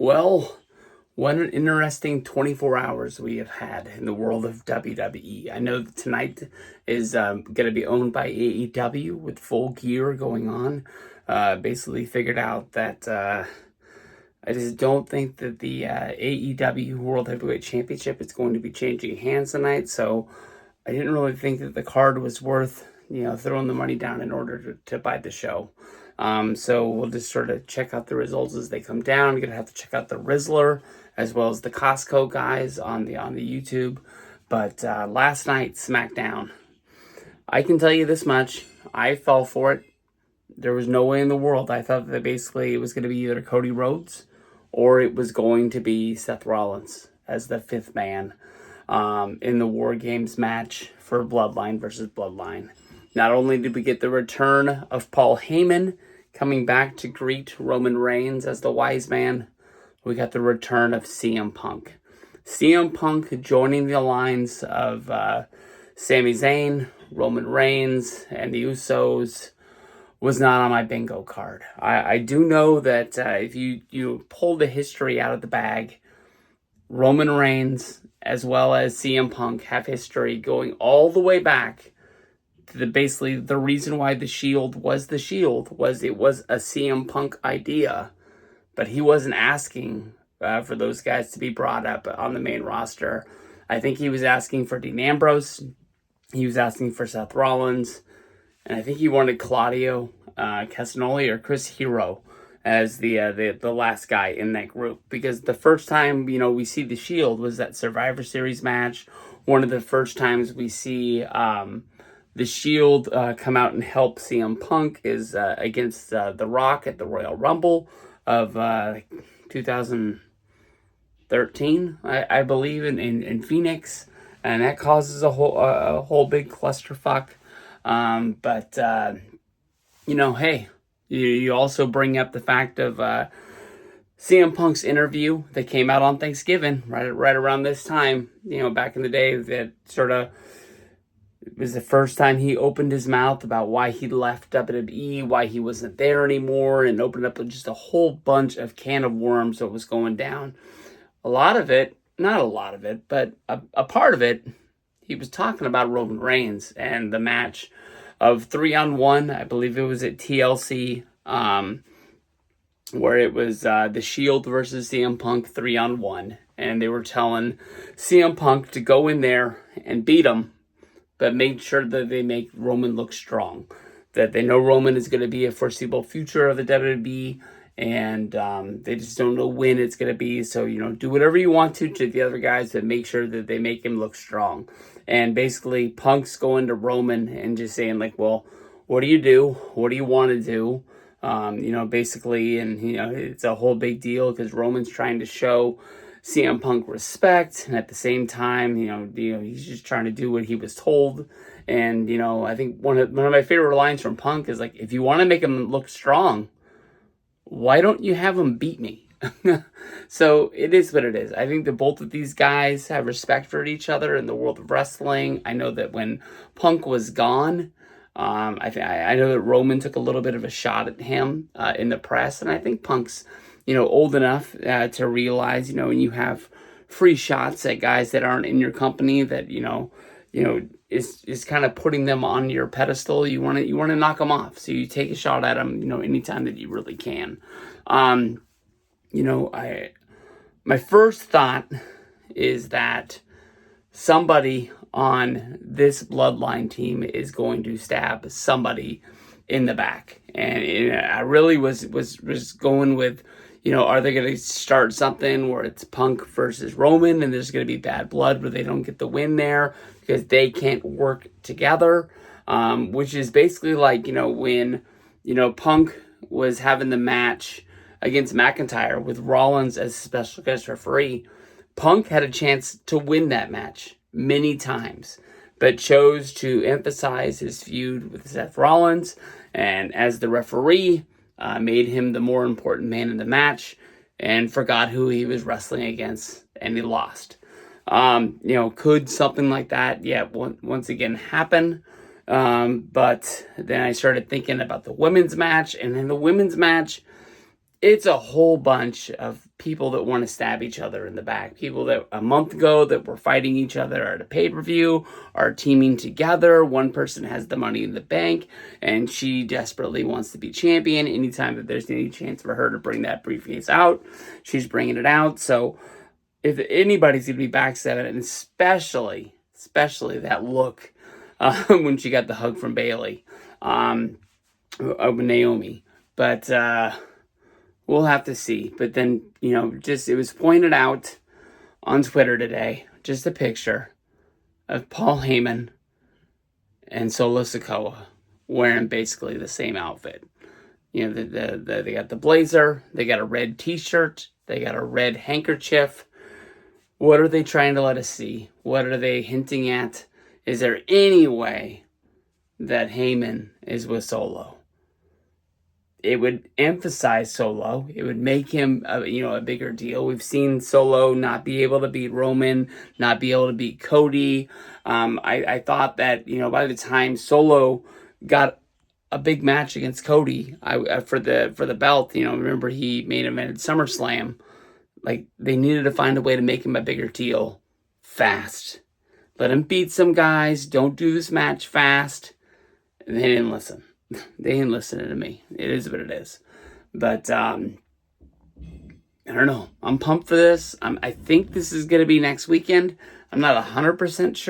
Well, what an interesting 24 hours we have had in the world of WWE. I know that tonight is going to be owned by AEW with Full Gear going on. Basically figured out that I just don't think that the AEW World Heavyweight Championship is going to be changing hands tonight. So I didn't really think that the card was worth, throwing the money down in order to buy the show. So we'll just sort of check out the results as they come down. You're gonna have to check out the Rizzler as well as the Costco guys on the YouTube. But last night, SmackDown, I can tell you this much: I fell for it. There was no way in the world. I thought that basically it was going to be either Cody Rhodes or it was going to be Seth Rollins as the fifth man in the WarGames match for Bloodline versus Bloodline. Not only did we get the return of Paul Heyman coming back to greet Roman Reigns as the wise man, we got the return of CM Punk. CM Punk joining the alliance of Sami Zayn, Roman Reigns, and the Usos was not on my bingo card. I do know that if you pull the history out of the bag, Roman Reigns as well as CM Punk have history going all the way back. Basically, the reason why the Shield was the Shield was it was a CM Punk idea, but he wasn't asking for those guys to be brought up on the main roster. I think he was asking for Dean Ambrose, he was asking for Seth Rollins, and I think he wanted Claudio Castagnoli or Chris Hero as the last guy in that group. Because the first time we see the Shield was that Survivor Series match. One of the first times we see the Shield come out and help CM Punk is against The Rock at the Royal Rumble of 2013, I believe, in Phoenix, and that causes a whole big clusterfuck. But hey, you also bring up the fact of CM Punk's interview that came out on Thanksgiving, right around this time. Back in the day, that sort of. It was the first time he opened his mouth about why he left WWE, why he wasn't there anymore, and opened up just a whole bunch of can of worms that was going down. A lot of it, not a lot of it, but a part of it, he was talking about Roman Reigns and the match of 3-on-1. I believe it was at TLC, where it was the Shield versus CM Punk 3-on-1. And they were telling CM Punk to go in there and beat him, but make sure that they make Roman look strong. That they know Roman is going to be a foreseeable future of the WWE, and they just don't know when it's going to be. So, do whatever you want to the other guys, but make sure that they make him look strong. And basically, Punk's going to Roman and just saying, like, well, what do you do? What do you want to do? Basically, and, it's a whole big deal because Roman's trying to show CM Punk respect, and at the same time, he's just trying to do what he was told. And I think one of my favorite lines from Punk is like, if you want to make him look strong, why don't you have him beat me? So it is what it is. I think that both of these guys have respect for each other in the world of wrestling. I know that when Punk was gone, I know that Roman took a little bit of a shot at him in the press, and I think Punk's old enough to realize, when you have free shots at guys that aren't in your company, that is kind of putting them on your pedestal. You want to knock them off, so you take a shot at them, anytime that you really can. My first thought is that somebody on this Bloodline team is going to stab somebody in the back, and I really was going with. Are they going to start something where it's Punk versus Roman and there's going to be bad blood where they don't get the win there because they can't work together? Which is basically like, when, Punk was having the match against McIntyre with Rollins as special guest referee. Punk had a chance to win that match many times, but chose to emphasize his feud with Seth Rollins, and as the referee, made him the more important man in the match and forgot who he was wrestling against, and he lost. Could something like that, once again happen? But then I started thinking about the women's match, and in the women's match, it's a whole bunch of people that want to stab each other in the back. People that a month ago that were fighting each other at a pay-per-view are teaming together. One person has the money in the bank, and she desperately wants to be champion. Anytime that there's any chance for her to bring that briefcase out, she's bringing it out. So if anybody's going to be backstabbing, and especially that look when she got the hug from Bailey, of Naomi. But we'll have to see. But then, it was pointed out on Twitter today, just a picture of Paul Heyman and Solo Sikoa wearing basically the same outfit. They got the blazer, they got a red t-shirt, they got a red handkerchief. What are they trying to let us see? What are they hinting at? Is there any way that Heyman is with Solo? It would emphasize Solo. It would make him, a bigger deal. We've seen Solo not be able to beat Roman, not be able to beat Cody. I thought that, by the time Solo got a big match against Cody for the belt, remember he main evented SummerSlam. Like, they needed to find a way to make him a bigger deal fast. Let him beat some guys. Don't do this match fast. And they didn't listen. They didn't listen to me. It is what it is. But, I don't know. I'm pumped for this. I think this is going to be next weekend. I'm not 100% sure.